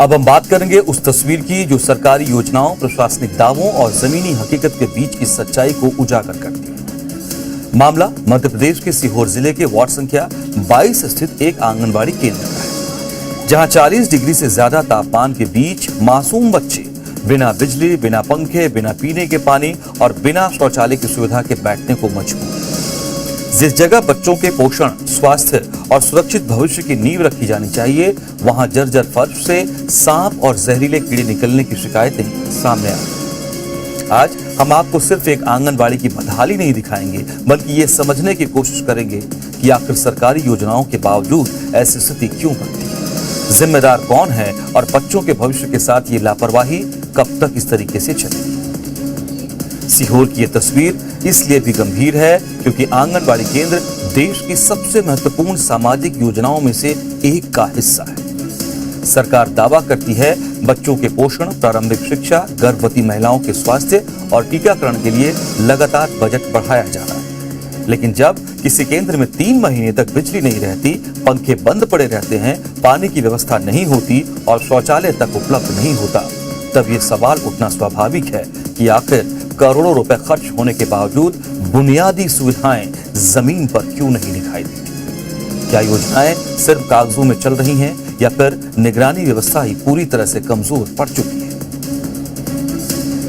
अब हम बात करेंगे उस तस्वीर की जो सरकारी योजनाओं, प्रशासनिक दावों और जमीनी हकीकत के बीच की सच्चाई को उजागर करती है। मामला मध्य प्रदेश के सीहोर जिले के वार्ड संख्या 22 स्थित एक आंगनबाड़ी केंद्र का है, जहां 40 डिग्री से ज्यादा तापमान के बीच मासूम बच्चे बिना बिजली, बिना पंखे, बिना पीने के पानी और बिना शौचालय की सुविधा के बैठने को मजबूर। जिस जगह बच्चों के पोषण, स्वास्थ्य और सुरक्षित भविष्य की नींव रखी जानी चाहिए, वहां जर्जर फर्श से सांप और जहरीले कीड़े निकलने की शिकायतें सामने आई। आज हम आपको सिर्फ एक आंगनबाड़ी की बदहाली नहीं दिखाएंगे, बल्कि ये समझने की कोशिश करेंगे कि आखिर सरकारी योजनाओं के बावजूद ऐसी स्थिति क्यों बनती है, जिम्मेदार कौन है और बच्चों के भविष्य के साथ ये लापरवाही कब तक इस तरीके से चलेगी। सीहोर की ये तस्वीर इसलिए भी गंभीर है क्योंकि आंगनबाड़ी केंद्र देश की सबसे महत्वपूर्ण सामाजिक योजनाओं में से एक का हिस्सा है। सरकार दावा करती है बच्चों के पोषण, प्रारंभिक शिक्षा, गर्भवती महिलाओं के स्वास्थ्य और टीकाकरण के लिए लगातार बजट बढ़ाया जा रहा है, लेकिन जब किसी केंद्र में 3 महीने तक बिजली नहीं रहती, पंखे बंद पड़े रहते हैं, पानी की व्यवस्था नहीं होती और शौचालय तक उपलब्ध नहीं होता, तब ये सवाल उठना स्वाभाविक है कि आखिर करोड़ों रुपए खर्च होने के बावजूद बुनियादी सुविधाएं जमीन पर क्यों नहीं दिखाई देती। क्या योजनाएं सिर्फ कागजों में चल रही हैं या फिर निगरानी व्यवस्था ही पूरी तरह से कमजोर पड़ चुकी है।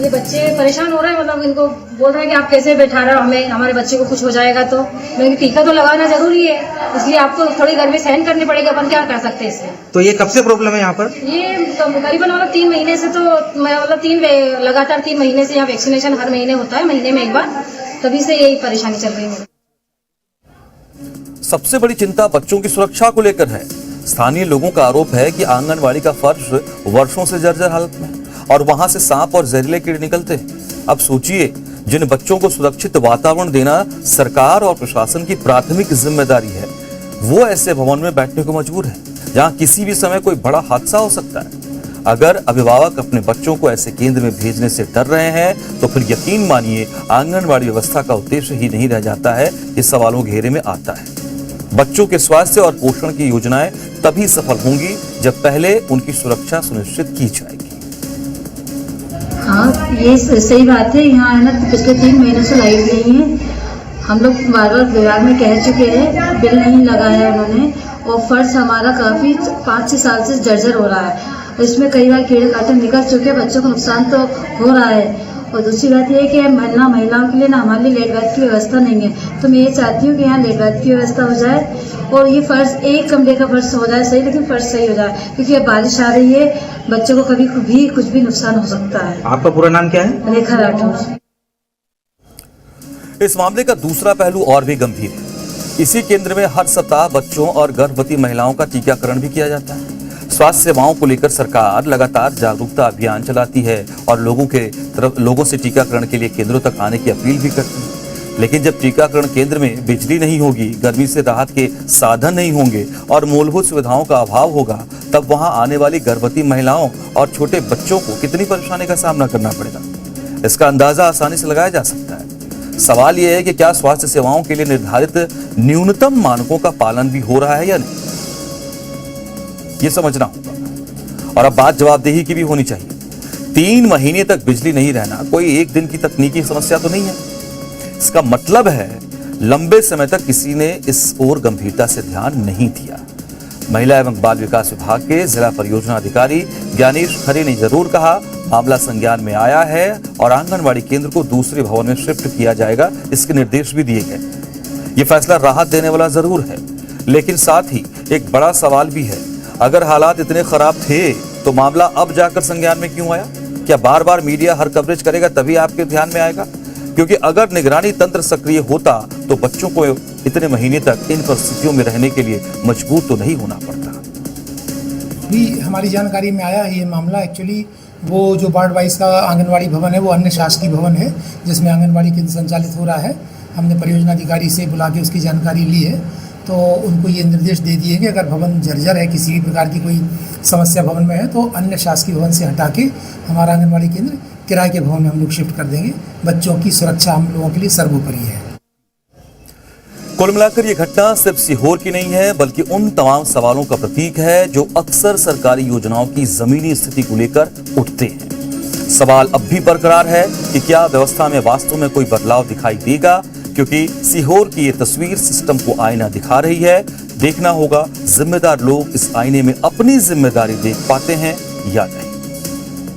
ये बच्चे परेशान हो रहे हैं, मतलब इनको बोल रहे हैं कि आप कैसे बैठा रहे हो हमें, हमारे बच्चे को कुछ हो जाएगा तो। लेकिन टीका तो लगाना जरूरी है, इसलिए आपको थोड़ी गर्मी सहन करनी पड़ेगी, अपन क्या कर सकते हैं इसमें। तो ये कब से प्रॉब्लम है यहाँ पर? ये तो करीबन मतलब 3 महीने से, तो मतलब लगातार 3 महीने से यहाँ वैक्सीनेशन हर महीने होता है, महीने में एक बार, तभी से यही परेशानी चल रही है। सबसे बड़ी चिंता बच्चों की सुरक्षा को लेकर है। स्थानीय लोगों का आरोप है कि आंगनबाड़ी का फर्श वर्षों से जर्जर हालत में और वहां से सांप और जहरीले कीड़े निकलते हैं। अब सोचिए, जिन बच्चों को सुरक्षित वातावरण देना सरकार और प्रशासन की प्राथमिक जिम्मेदारी है, वो ऐसे भवन में बैठने को मजबूर है जहां किसी भी समय कोई बड़ा हादसा हो सकता है। अगर अभिभावक अपने बच्चों को ऐसे केंद्र में भेजने से डर रहे हैं तो फिर यकीन मानिए आंगनबाड़ी व्यवस्था का उद्देश्य ही नहीं रह जाता है, ये सवालों घेरे में आता है। बच्चों के स्वास्थ्य और पोषण की योजनाएं तभी सफल होंगी जब पहले उनकी सुरक्षा सुनिश्चित की जाएगी। हाँ, ये सही बात है। यहाँ है ना, पिछले 3 महीनों से लाइट नहीं है। हम लोग बार बार विभाग में कह चुके हैं, बिल नहीं लगाया उन्होंने, और फर्श हमारा काफी 5-6 साल से जर्जर हो रहा है। इसमें कई बार कीड़े काटे निकल चुके हैं, बच्चों को नुकसान तो हो रहा है। और दूसरी बात ये है कि महिलाओं के लिए ना हमारे लिए लेट बाथ की व्यवस्था नहीं है, तो मैं ये चाहती हूँ कि यहाँ लेट बाथ की व्यवस्था हो जाए और ये फर्श एक कमरे का फर्श हो जाए सही, लेकिन फर्श सही हो जाए, क्योंकि अब बारिश आ रही है, बच्चों को कभी भी कुछ भी नुकसान हो सकता है। आपका पूरा नाम क्या है? रेखा राठौर। इस मामले का दूसरा पहलू और भी गंभीर है। इसी केंद्र में हर सप्ताह बच्चों और गर्भवती महिलाओं का टीकाकरण भी किया जाता है। स्वास्थ्य सेवाओं को लेकर सरकार लगातार जागरूकता अभियान चलाती है और लोगों से टीकाकरण के लिए केंद्रों तक आने की अपील भी करती है। लेकिन जब टीकाकरण केंद्र में बिजली नहीं होगी, गर्मी से राहत के साधन नहीं होंगे और मूलभूत सुविधाओं का अभाव होगा, तब वहां आने वाली गर्भवती महिलाओं और छोटे बच्चों को कितनी परेशानी का सामना करना पड़ेगा, इसका अंदाजा आसानी से लगाया जा सकता है। सवाल यह है कि क्या स्वास्थ्य सेवाओं के लिए निर्धारित न्यूनतम मानकों का पालन भी हो रहा है या नहीं, ये समझना होगा। और अब बात जवाबदेही की भी होनी चाहिए। 3 महीने तक बिजली नहीं रहना कोई एक दिन की तकनीकी समस्या तो नहीं है। इसका मतलब है लंबे समय तक किसी ने इस ओर गंभीरता से ध्यान नहीं दिया। महिला एवं बाल विकास विभाग के जिला परियोजना अधिकारी ज्ञानेश खरे ने जरूर कहा, मामला संज्ञान में आया है और आंगनबाड़ी केंद्र को दूसरे भवन में शिफ्ट किया जाएगा, इसके निर्देश भी दिए गए। ये फैसला राहत देने वाला जरूर है, लेकिन साथ ही एक बड़ा सवाल भी है, अगर हालात इतने खराब थे तो मामला अब जाकर संज्ञान में क्यों आया? क्या बार बार मीडिया हर कवरेज करेगा तभी आपके ध्यान में आएगा? क्योंकि अगर निगरानी तंत्र सक्रिय होता तो बच्चों को इतने महीने तक इन परिस्थितियों में रहने के लिए मजबूर तो नहीं होना पड़ता। भी हमारी जानकारी में आया ये मामला, एक्चुअली वो जो वार्ड 22 का आंगनबाड़ी भवन है वो अन्य शासकीय भवन है जिसमें आंगनबाड़ी केंद्र संचालित हो रहा है। हमने परियोजना अधिकारी से बुला के उसकी जानकारी ली है, तो उनको ये निर्देश दे दिए कि अगर भवन जर्जर है, किसी भी प्रकार की कोई समस्या भवन में है, तो अन्य शासकीय भवन से हटा के हमारा आंगनबाड़ी केंद्र किराए के भवन में हम लोग शिफ्ट कर देंगे। बच्चों की सुरक्षा हम लोगों के लिए सर्वोपरि है। कुल मिलाकर ये घटना सिर्फ सीहोर की नहीं है, बल्कि उन तमाम सवालों का प्रतीक है जो अक्सर सरकारी योजनाओं की जमीनी स्थिति को लेकर उठते हैं। सवाल अब भी बरकरार है कि क्या व्यवस्था में वास्तव में कोई बदलाव दिखाई देगा, क्योंकि सीहोर की ये तस्वीर सिस्टम को आईना दिखा रही है। देखना होगा जिम्मेदार लोग इस आईने में अपनी जिम्मेदारी देख पाते हैं या नहीं।